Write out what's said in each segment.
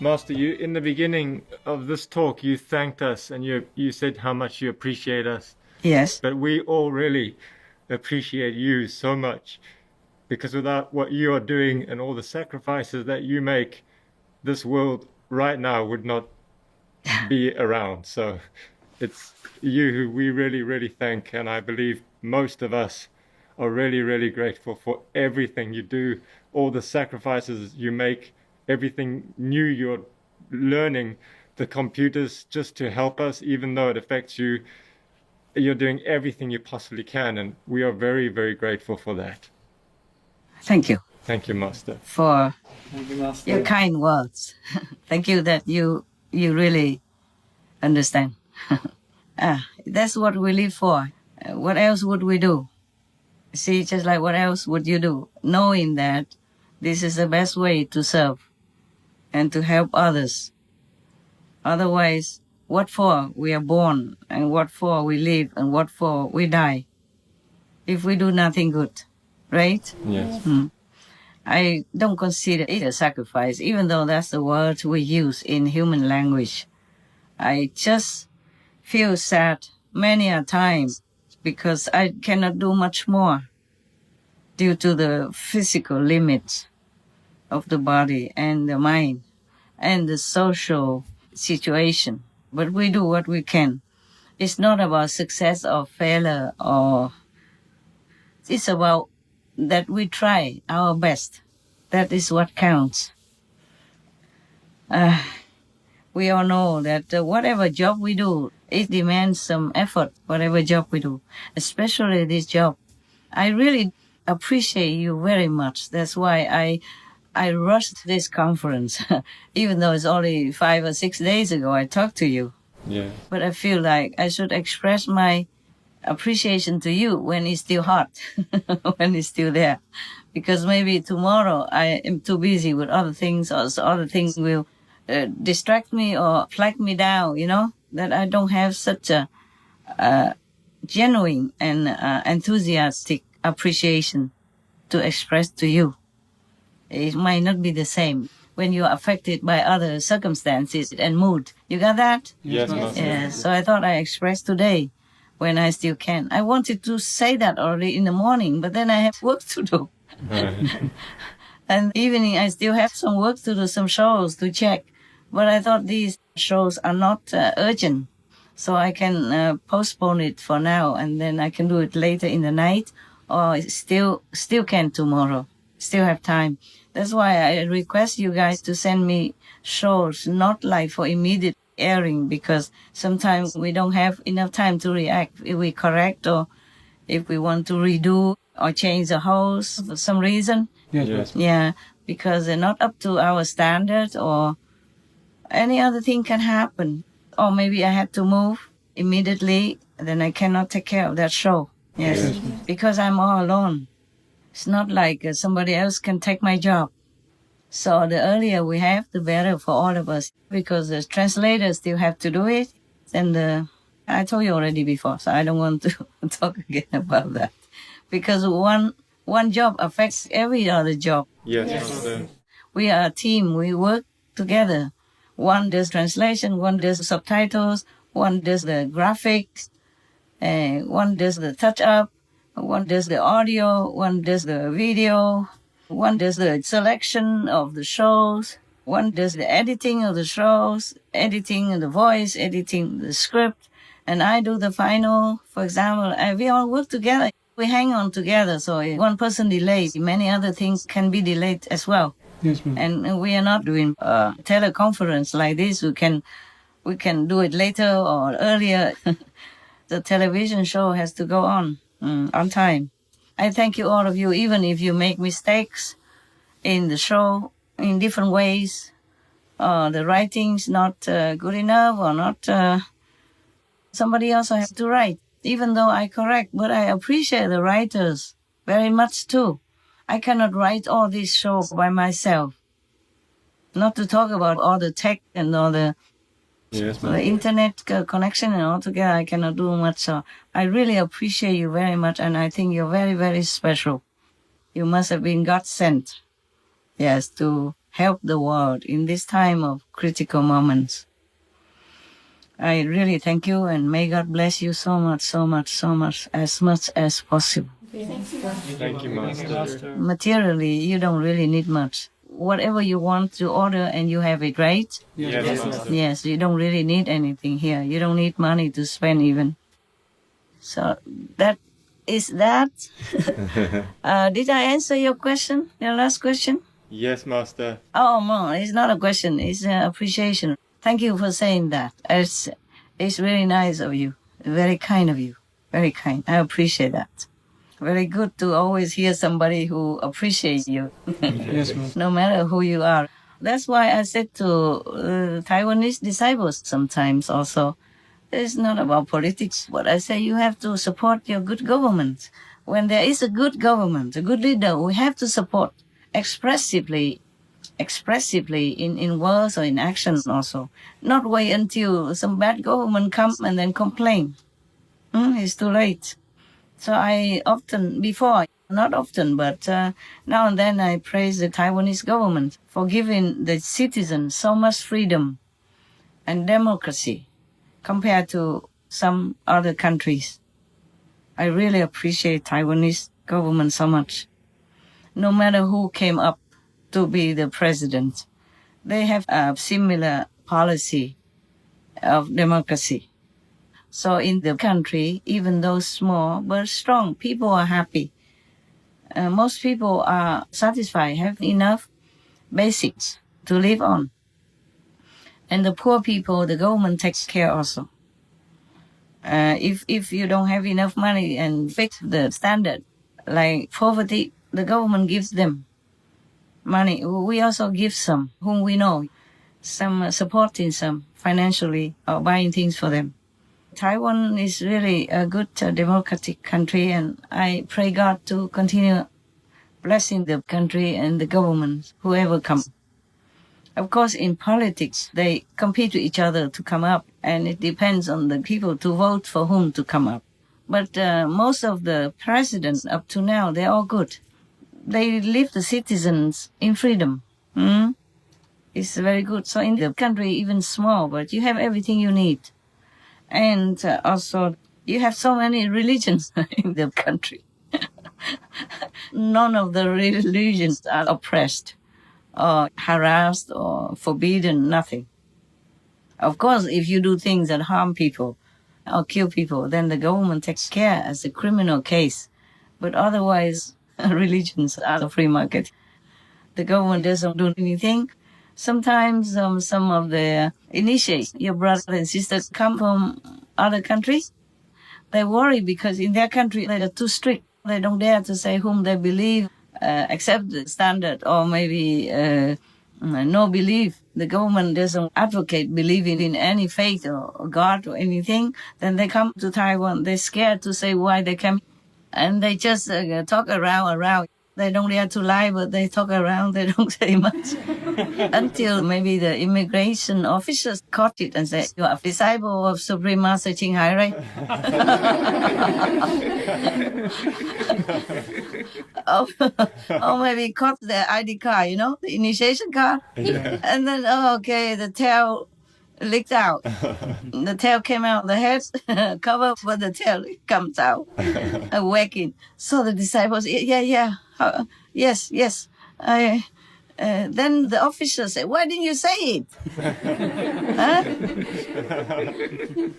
Master, you in the beginning of this talk, you thanked us and you said how much you appreciate us. Yes. But we all really appreciate you so much, because without what you are doing and all the sacrifices that you make, this world right now would not be around. So it's you who we really, really thank, and I believe most of us are really, really grateful for everything you do, all the sacrifices you make, everything new you're learning, the computers just to help us, even though it affects you. You're doing everything you possibly can, and we are very, very grateful for that. Thank you. Thank you, Master. For Thank you, Master. your kind words. Thank you that you really understand. That's what we live for. What else would we do? See, just like what else would you do? Knowing that this is the best way to serve and to help others. Otherwise, what for we are born, and what for we live, and what for we die, if we do nothing good, right? Yes. I don't consider it a sacrifice, even though that's the word we use in human language. I just feel sad many a time because I cannot do much more due to the physical limits of the body and the mind and the social situation. But we do what we can. It's not about success or failure, or it's about that we try our best. That is what counts. We all know that whatever job we do, it demands some effort, whatever job we do, especially this job. I really appreciate you very much. That's why I rushed this conference, even though it's only 5 or 6 days ago I talked to you. Yeah. But I feel like I should express my appreciation to you when it's still hot, when it's still there. Because maybe tomorrow I am too busy with other things, or other things will distract me or flag me down, that I don't have such a genuine and enthusiastic appreciation to express to you. It might not be the same when you are affected by other circumstances and mood. You got that? Yes, Master. Yeah, so I thought I expressed today when I still can. I wanted to say that already in the morning, but then I have work to do. And evening I still have some work to do, some shows to check. But I thought these shows are not urgent, so I can postpone it for now, and then I can do it later in the night, or still can tomorrow. Still have time. That's why I request you guys to send me shows, not like for immediate airing, because sometimes we don't have enough time to react if we correct, or if we want to redo or change the host for some reason. Yes. Yeah, because they're not up to our standard, or any other thing can happen. Or maybe I had to move immediately, then I cannot take care of that show. Yes. Because I'm all alone. It's not like somebody else can take my job. So the earlier we have, the better for all of us, because the translators still have to do it. And I told you already before, so I don't want to talk again about that. Because one job affects every other job. Yes. We are a team. We work together. One does translation, one does subtitles, one does the graphics, one does the touch-up, one does the audio, one does the video, one does the selection of the shows, one does the editing of the shows, editing of the voice, editing the script, and I do the final. For example, we all work together. We hang on together, so if one person delays, many other things can be delayed as well. Yes, ma'am. And we are not doing a teleconference like this. We can do it later or earlier. The television show has to go on time. I thank you, all of you, even if you make mistakes in the show in different ways. The writing's not good enough, or not. Somebody else has to write, even though I correct. But I appreciate the writers very much too. I cannot write all these shows by myself. Not to talk about all the tech and all the internet connection and all together. I cannot do much. So I really appreciate you very much, and I think you're very, very special. You must have been God sent, yes, to help the world in this time of critical moments. I really thank you, and may God bless you so much, so much, so much as possible. Thank you, Master. Materially, you don't really need much. Whatever you want to order and you have it, right? Yes, Master. Yes, you don't really need anything here. You don't need money to spend even. So that is that. Did I answer your question, your last question? Yes, Master. Oh, no, it's not a question. It's an appreciation. Thank you for saying that. It's very nice of you. Very kind of you. Very kind. I appreciate that. Very good to always hear somebody who appreciates you. Yes, ma'am. No matter who you are. That's why I said to Taiwanese disciples sometimes also, it's not about politics, but I say you have to support your good government. When there is a good government, a good leader, we have to support expressively in words or in actions also. Not wait until some bad government comes and then complain. It's too late. So I often, before, not often, but now and then I praise the Taiwanese government for giving the citizens so much freedom and democracy compared to some other countries. I really appreciate Taiwanese government so much. No matter who came up to be the president, they have a similar policy of democracy. So in the country, even though small but strong, people are happy. Most people are satisfied, have enough basics to live on. And the poor people, the government takes care also. If you don't have enough money and fix the standard, like poverty, the government gives them money. We also give some, whom we know, some supporting some financially or buying things for them. Taiwan is really a good democratic country, and I pray God to continue blessing the country and the government, whoever comes. Of course, in politics, they compete with each other to come up, and it depends on the people to vote for whom to come up. But most of the presidents up to now, they're all good. They leave the citizens in freedom. It's very good. So in the country, even small, but you have everything you need. And also, you have so many religions in the country. None of the religions are oppressed or harassed or forbidden, nothing. Of course, if you do things that harm people or kill people, then the government takes care as a criminal case. But otherwise, religions are the free market. The government doesn't do anything. Sometimes some of the initiates, your brothers and sisters, come from other countries. They worry because in their country they are too strict. They don't dare to say whom they believe, accept the standard, or maybe no belief. The government doesn't advocate believing in any faith or God or anything. Then they come to Taiwan. They're scared to say why they came. And they just talk around. They don't dare to lie, but they talk around. They don't say much. Until maybe the immigration officers caught it and said, you are a disciple of Supreme Master CHINGHAI, right? or maybe caught the ID card, the initiation card. Yeah. And then, okay, the tail leaked out. The tail came out, the head covered, but the tail comes out, wagging. So the disciples, yes. Then the officer said, why didn't you say it? Huh?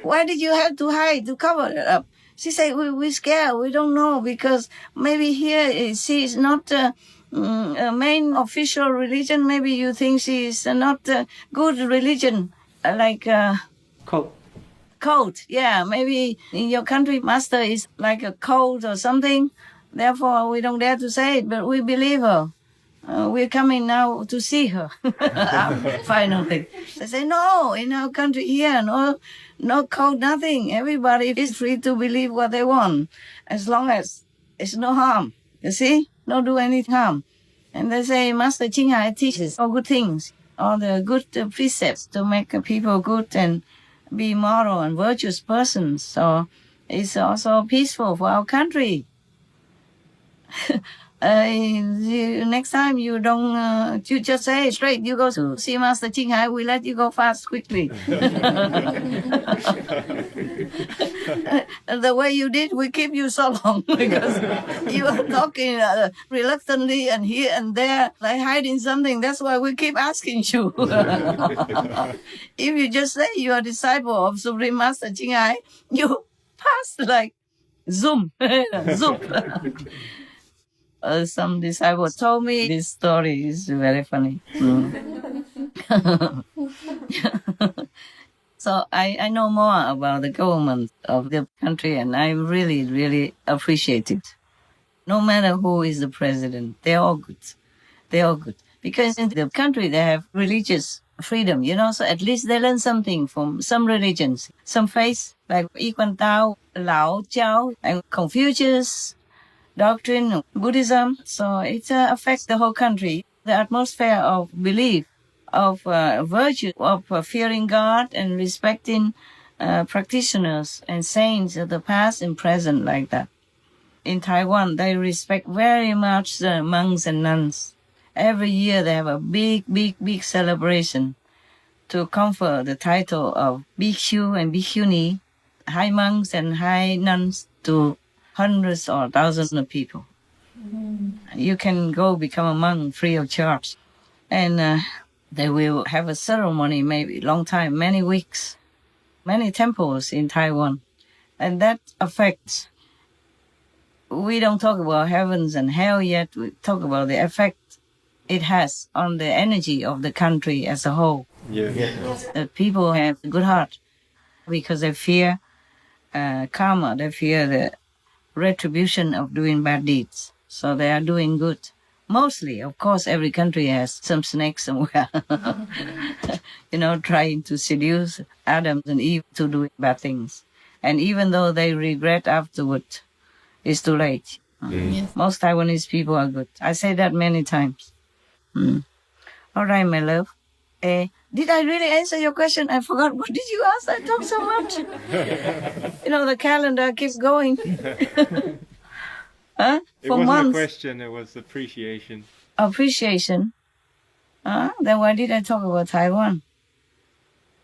Why did you have to hide, to cover it up? She said, we're scared, we don't know, because maybe here she is not a main official religion. Maybe you think she is not a good religion, like cult. Yeah, maybe in your country, master is like a cult or something. Therefore, we don't dare to say it, but we believe her. We're coming now to see her. Finally. They say, no, in our country here, no code, nothing. Everybody is free to believe what they want, as long as it's no harm. You see? Don't do any harm. And they say, Master CHINGHAI teaches all good things, all the good precepts to make people good and be moral and virtuous persons. So it's also peaceful for our country. Next time you don't, you just say straight, you go to see Master CHINGHAI, we let you go fast quickly. The way you did, we keep you so long because you are talking reluctantly and here and there, like hiding something. That's why we keep asking you. If you just say you are a disciple of Supreme Master CHINGHAI, you pass like zoom, zoom. Some disciples told me this story is very funny. So I know more about the government of the country, and I really, really appreciate it. No matter who is the president, they're all good. They're all good. Because in the country, they have religious freedom, so at least they learn something from some religions, some faiths, like Yiquan Tao, Lao Jiao, and Confucius doctrine of Buddhism. So it affects the whole country. The atmosphere of belief, of virtue, of fearing God and respecting practitioners and saints of the past and present like that. In Taiwan, they respect very much the monks and nuns. Every year they have a big, big, big celebration to confer the title of Bhikkhu and Bhikkhuni, high monks and high nuns, to hundreds or thousands of people. You can go become a monk free of charge. And they will have a ceremony maybe long time, many weeks, many temples in Taiwan. And that affects, we don't talk about heavens and hell yet, we talk about the effect it has on the energy of the country as a whole. That people have a good heart because they fear karma, they fear the retribution of doing bad deeds. So they are doing good. Mostly, of course, every country has some snakes somewhere, trying to seduce Adam and Eve to do bad things. And even though they regret afterward, it's too late. Yes. Most Taiwanese people are good. I say that many times. All right, my love. Did I really answer your question? I forgot. What did you ask? I talk so much. The calendar keeps going. It For wasn't months. a question, it was appreciation. Appreciation. Then why did I talk about Taiwan?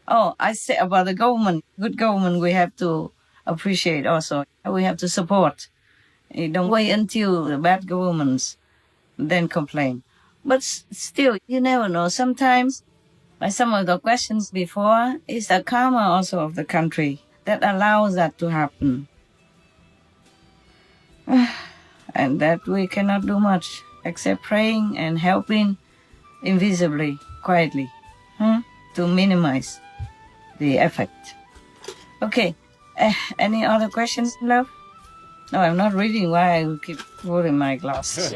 Oh, I said about the government. Good government we have to appreciate also. We have to support. Don't wait until the bad governments then complain. But still, you never know. Sometimes, like some of the questions before, it's the karma also of the country that allows that to happen. And that we cannot do much except praying and helping invisibly, quietly, to minimize the effect. Okay, any other questions, love? No, I'm not reading. Why I keep holding my glass?